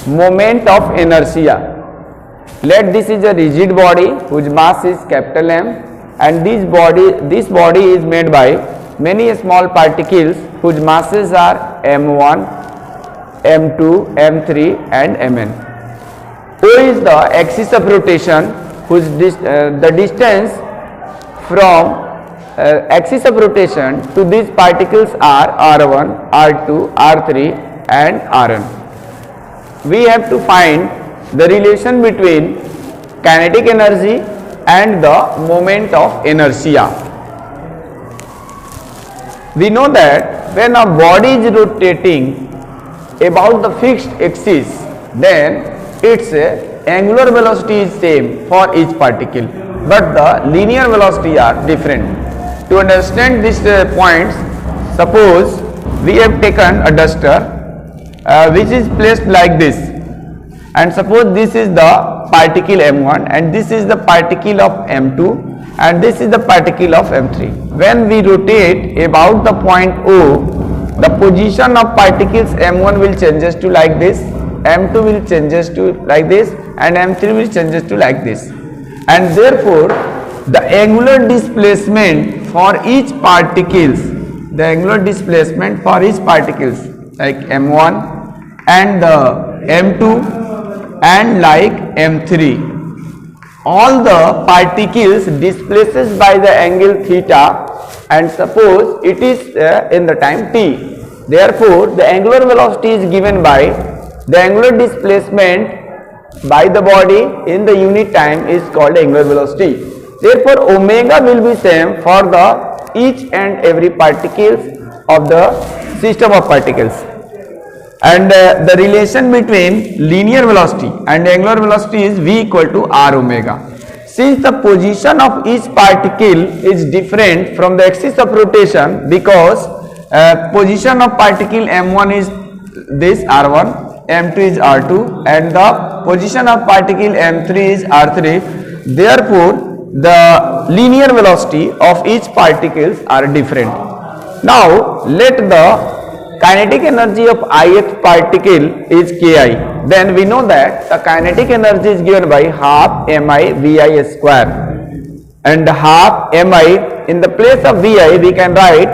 moment of inertia. Let this is a rigid body whose mass is capital M, and this body is made by many small particles whose masses are m1, m2, m3 and mn. O is the axis of rotation whose the distance from axis of rotation to these particles are r1, r2, r3 and rn. We have to find the relation between kinetic energy and the moment of inertia. We know that when a body is rotating about the fixed axis, then its angular velocity is same for each particle, but the linear velocity are different. To understand these points, suppose we have taken a duster which is placed like this, and suppose this is the particle m1 and this is the particle of m2 and this is the particle of m3. When we rotate about the point O, the position of particles m1 will changes to like this, m2 will changes to like this and m3 will changes to like this, and therefore the angular displacement for each particles, like m1 and the m2 and like m3, all the particles displaces by the angle theta, and suppose it is in the time t. Therefore the angular velocity is given by the angular displacement by the body in the unit time is called angular velocity. Therefore omega will be same for the each and every particles of the system of particles, and the relation between linear velocity and angular velocity is v equal to r omega. Since the position of each particle is different from the axis of rotation, because position of particle m1 is this r1, m2 is r2 and the position of particle m3 is r3, therefore the linear velocity of each particles are different. Now let the kinetic energy of ith particle is ki. Then we know that the kinetic energy is given by half mi vi square, and half mi, in the place of vi we can write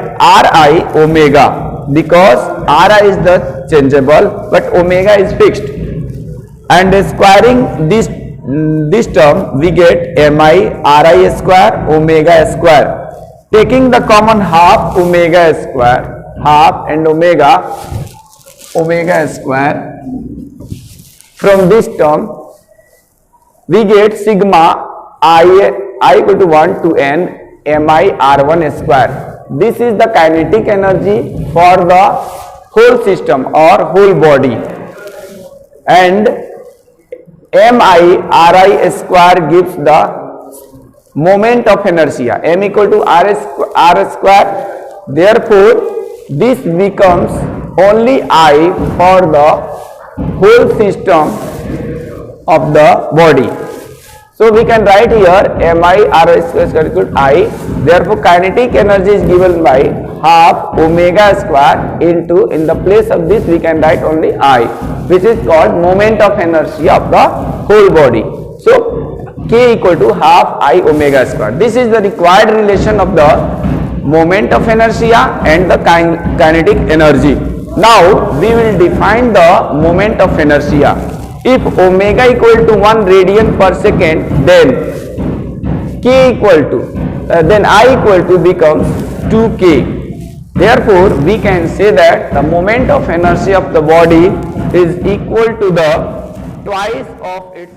ri omega, because ri is the changeable but omega is fixed, and squaring this term we get mi ri square omega square. Taking the common half omega square, half and omega square, from this term we get sigma I equal to 1 to n mi r1 square. This is the kinetic energy for the whole system or whole body, and mi ri square gives the moment of inertia, m equal to r square. Therefore this becomes only I for the whole system of the body. So we can write here mi r square equal to I. Therefore kinetic energy is given by half omega square into, in the place of this we can write only I, which is called moment of inertia of the whole body. So k equal to half I omega square. This is the required relation of the moment of inertia and the kinetic energy. Now we will define the moment of inertia. If omega equal to 1 radian per second, then k equal to then I equal to becomes 2k. Therefore we can say that the moment of inertia of the body is equal to the twice of its